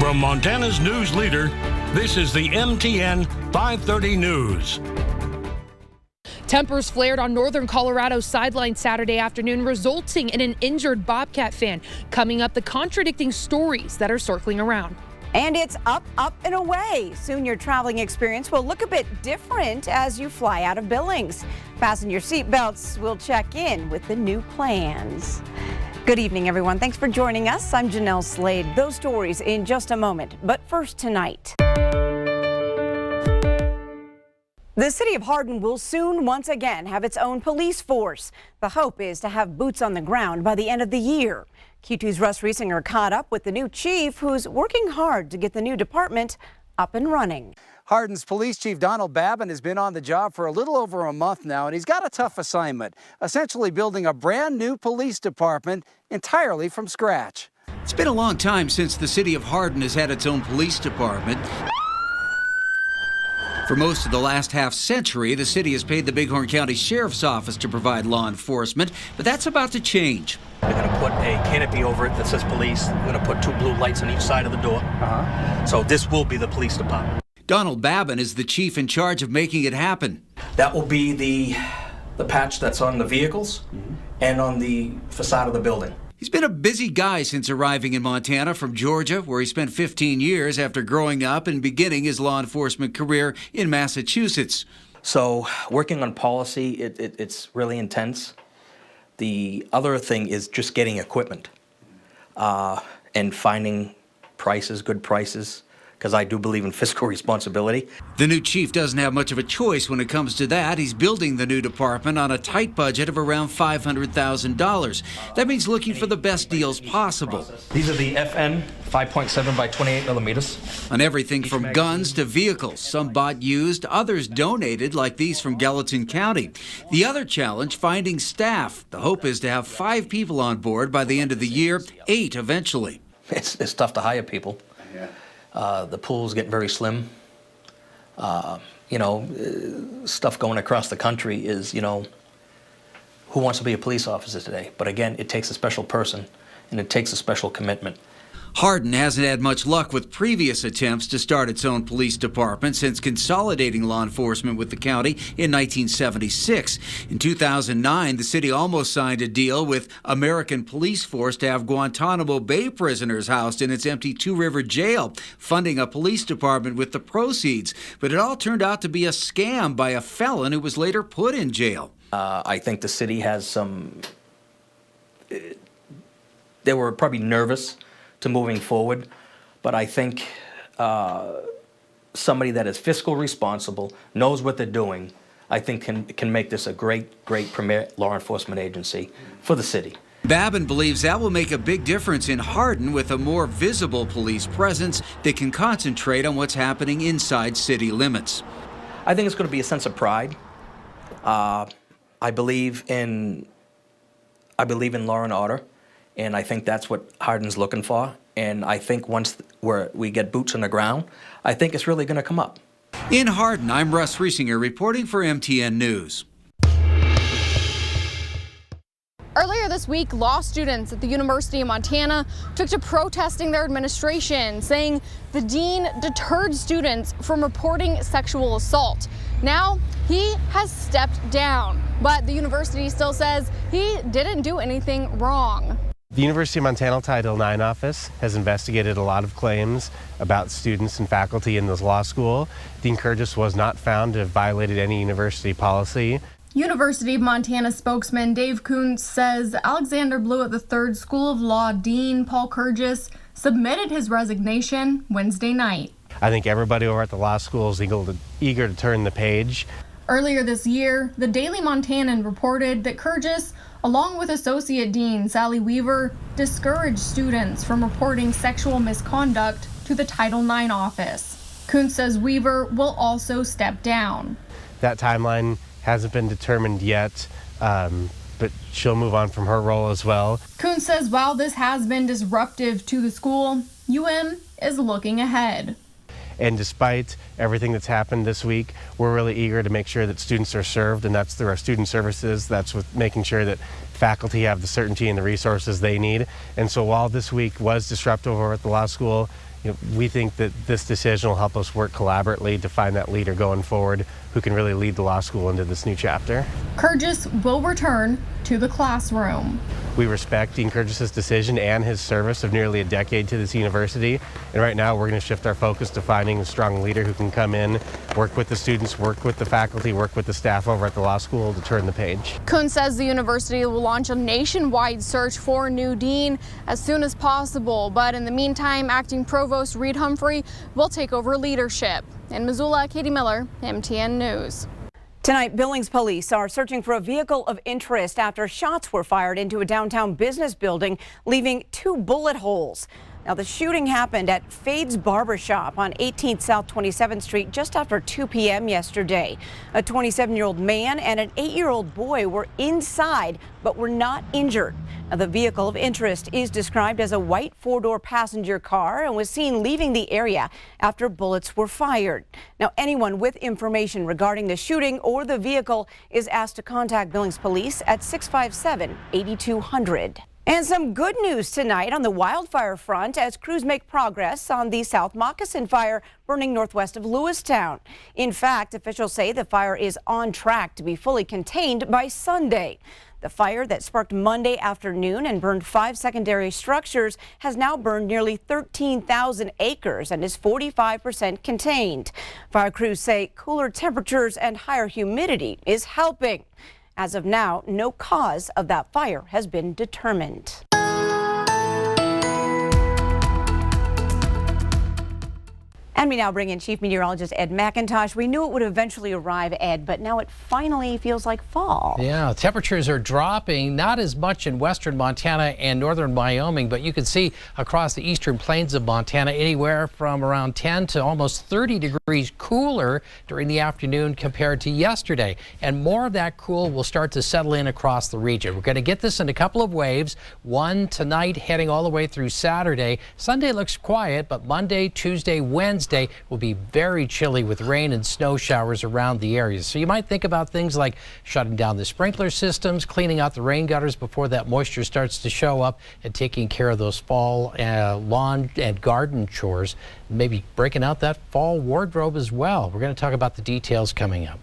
From Montana's news leader, this is the MTN 530 News. Tempers flared on northern Colorado's sideline Saturday afternoon, resulting in an injured Bobcat fan. Coming up, the contradicting stories that are circling around. And it's up, up, and away. Soon your traveling experience will look a bit different as you fly out of Billings. Fasten your seatbelts. We'll check in with the new plans. Good evening, everyone. Thanks for joining us. I'm Jeanelle Slade. Those stories in just a moment. But first tonight. The city of Hardin will soon once again have its own police force. The hope is to have boots on the ground by the end of the year. Q2's Russ Riesinger caught up with the new chief, who's working hard to get the new department up and running. Hardin's Police Chief Donald Babin has been on the job for a little over a month now, and he's got a tough assignment, essentially building a brand new police department entirely from scratch. It's been a long time since the city of Hardin has had its own police department. For most of the last half century, the city has paid the Bighorn County Sheriff's Office to provide law enforcement, but that's about to change. We're going to put a canopy over it that says police. We're going to put two blue lights on each side of the door. So this will be the police department. Donald Babin is the chief in charge of making it happen. That will be the patch that's on the vehicles and on the facade of the building. He's been a busy guy since arriving in Montana from Georgia, where he spent 15 years after growing up and beginning his law enforcement career in Massachusetts. So working on policy, it's really intense. The other thing is just getting equipment and finding prices, good prices, because I do believe in fiscal responsibility. The new chief doesn't have much of a choice when it comes to that. He's building the new department on a tight budget of around $500,000. That means looking for the best deals possible. These are the FN 5.7 by 28 millimeters. On everything from guns to vehicles, some bought used, others donated, like these from Gallatin County. The other challenge, finding staff. The hope is to have 5 people on board by the end of the year, 8 eventually. It's tough to hire people. The pool's getting very slim. Stuff going across the country is, who wants to be a police officer today? But again, it takes a special person and it takes a special commitment. Hardin hasn't had much luck with previous attempts to start its own police department since consolidating law enforcement with the county in 1976. In 2009, the city almost signed a deal with American Police Force to have Guantanamo Bay prisoners housed in its empty Two River jail, funding a police department with the proceeds. But it all turned out to be a scam by a felon who was later put in jail. I think the city has they were probably nervous to moving forward, but I think somebody that is fiscal responsible, knows what they're doing, I think can make this a great premier law enforcement agency for the city. Babin believes that will make a big difference in Hardin with a more visible police presence that can concentrate on what's happening inside city limits. I think it's going to be a sense of pride. I believe in law and order. And I think that's what Hardin's looking for. And I think once we get boots on the ground, I think it's really going to come up. In Hardin, I'm Russ Riesinger reporting for MTN News. Earlier this week, law students at the University of Montana took to protesting their administration, saying the dean deterred students from reporting sexual assault. Now, he has stepped down, but the university still says he didn't do anything wrong. The University of Montana Title IX office has investigated a lot of claims about students and faculty in this law school. Dean Curtis was not found to have violated any university policy. University of Montana spokesman Dave Kuntz says Alexander Blewett III School of Law Dean Paul Kurgis submitted his resignation Wednesday night. I think everybody over at the law school is eager to turn the page. Earlier this year, the Daily Montanan reported that Kurgis, along with Associate Dean Sally Weaver, discouraged students from reporting sexual misconduct to the Title IX office. Kuntz says Weaver will also step down. That timeline hasn't been determined yet, but she'll move on from her role as well. Kuntz says while this has been disruptive to the school, UM is looking ahead. And despite everything that's happened this week, we're really eager to make sure that students are served, and that's through our student services. That's with making sure that faculty have the certainty and the resources they need. And so while this week was disruptive over at the law school, We think that this decision will help us work collaboratively to find that leader going forward who can really lead the law school into this new chapter. Kurgis will return to the classroom. We respect Dean Kurgis' decision and his service of nearly a decade to this university. And right now we're going to shift our focus to finding a strong leader who can come in, work with the students, work with the faculty, work with the staff over at the law school to turn the page. Kuhn says the university will launch a nationwide search for a new dean as soon as possible. But in the meantime, acting provost Reed Humphrey will take over leadership. In Missoula, Katie Miller, MTN News. Tonight, Billings police are searching for a vehicle of interest after shots were fired into a downtown business building, leaving 2 bullet holes. Now, the shooting happened at Fade's Barbershop on 18th South 27th Street just after 2 p.m. yesterday. A 27-year-old man and an 8-year-old boy were inside but were not injured. Now, the vehicle of interest is described as a white 4-door passenger car and was seen leaving the area after bullets were fired. Now, anyone with information regarding the shooting or the vehicle is asked to contact Billings Police at 657-8200. And some good news tonight on the wildfire front as crews make progress on the South Moccasin fire burning northwest of Lewistown. In fact, officials say the fire is on track to be fully contained by Sunday. The fire that sparked Monday afternoon and burned 5 secondary structures has now burned nearly 13,000 acres and is 45% contained. Fire crews say cooler temperatures and higher humidity is helping. As of now, no cause of that fire has been determined. And we now bring in Chief Meteorologist Ed McIntosh. We knew it would eventually arrive, Ed, but now it finally feels like fall. Yeah, temperatures are dropping, not as much in western Montana and northern Wyoming, but you can see across the eastern plains of Montana anywhere from around 10 to almost 30 degrees cooler during the afternoon compared to yesterday. And more of that cool will start to settle in across the region. We're going to get this in a couple of waves, one tonight heading all the way through Saturday. Sunday looks quiet, but Monday, Tuesday, Wednesday will be very chilly with rain and snow showers around the area. So you might think about things like shutting down the sprinkler systems, cleaning out the rain gutters before that moisture starts to show up, and taking care of those fall lawn and garden chores. Maybe breaking out that fall wardrobe as well. We're going to talk about the details coming up.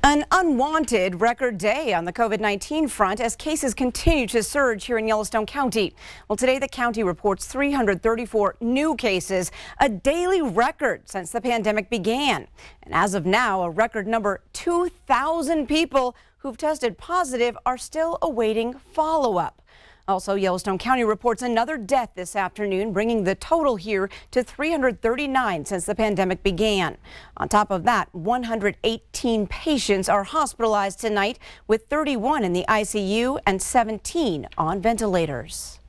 An unwanted record day on the COVID-19 front as cases continue to surge here in Yellowstone County. Well, today the county reports 334 new cases, a daily record since the pandemic began. And as of now, a record number 2,000 people who've tested positive are still awaiting follow-up. Also, Yellowstone County reports another death this afternoon, bringing the total here to 339 since the pandemic began. On top of that, 118 patients are hospitalized tonight, with 31 in the ICU and 17 on ventilators.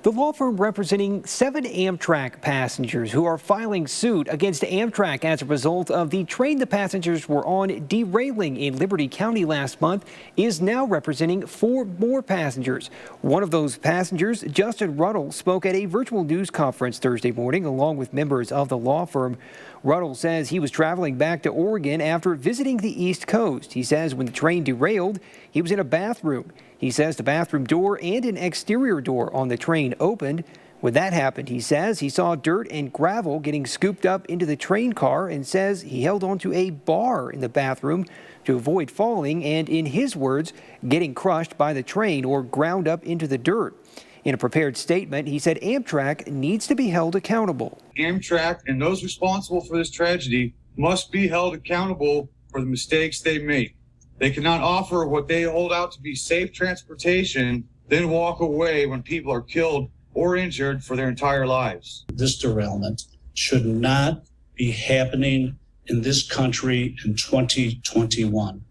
The law firm representing 7 Amtrak passengers who are filing suit against Amtrak as a result of the train the passengers were on derailing in Liberty County last month is now representing 4 more passengers. One of those passengers, Justin Ruddle, spoke at a virtual news conference Thursday morning along with members of the law firm. Ruddle says he was traveling back to Oregon after visiting the East Coast. He says when the train derailed, he was in a bathroom. He says the bathroom door and an exterior door on the train opened. When that happened, he says he saw dirt and gravel getting scooped up into the train car and says he held onto a bar in the bathroom to avoid falling and, in his words, getting crushed by the train or ground up into the dirt. In a prepared statement, he said Amtrak needs to be held accountable. Amtrak and those responsible for this tragedy must be held accountable for the mistakes they make. They cannot offer what they hold out to be safe transportation, then walk away when people are killed or injured for their entire lives. This derailment should not be happening in this country in 2021.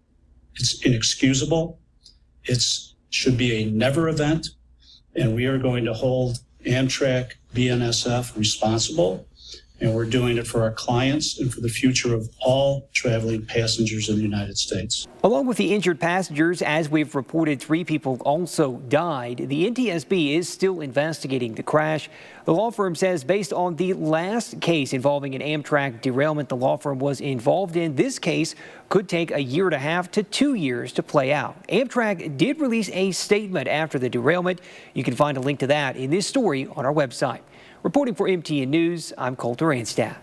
It's inexcusable. It should be a never event, and we are going to hold Amtrak, BNSF responsible. And we're doing it for our clients and for the future of all traveling passengers in the United States. Along with the injured passengers, as we've reported, 3 people also died. The NTSB is still investigating the crash. The law firm says based on the last case involving an Amtrak derailment the law firm was involved in, this case could take 1.5 years to 2 years to play out. Amtrak did release a statement after the derailment. You can find a link to that in this story on our website. Reporting for MTN News, I'm Colter Anstad.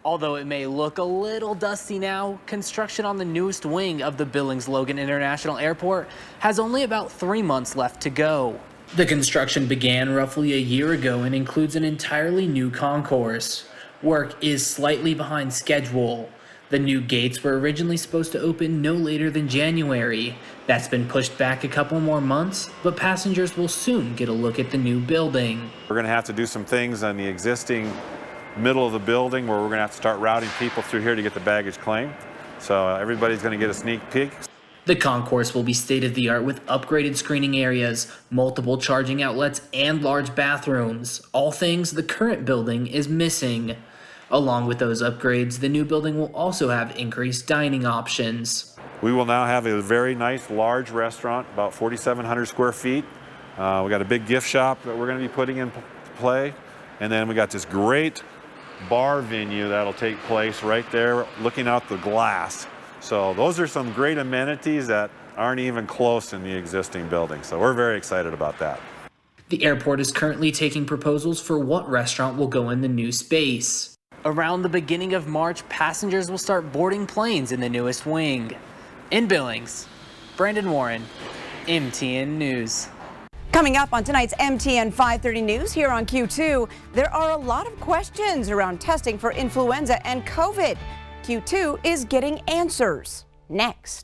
Although it may look a little dusty now, construction on the newest wing of the Billings Logan International Airport has only about 3 months left to go. The construction began roughly a year ago and includes an entirely new concourse. Work is slightly behind schedule. The new gates were originally supposed to open no later than January. That's been pushed back a couple more months, but passengers will soon get a look at the new building. We're going to have to do some things on the existing middle of the building where we're going to have to start routing people through here to get the baggage claim. So everybody's going to get a sneak peek. The concourse will be state-of-the-art with upgraded screening areas, multiple charging outlets, and large bathrooms, all things the current building is missing. Along with those upgrades, the new building will also have increased dining options. We will now have a very nice large restaurant, about 4,700 square feet. We got a big gift shop that we're going to be putting in play. And then we got this great bar venue that'll take place right there looking out the glass. So those are some great amenities that aren't even close in the existing building. So we're very excited about that. The airport is currently taking proposals for what restaurant will go in the new space. Around the beginning of March, passengers will start boarding planes in the newest wing. In Billings, Brandon Warren, MTN News. Coming up on tonight's MTN 530 News here on Q2, there are a lot of questions around testing for influenza and COVID. Q2 is getting answers. Next.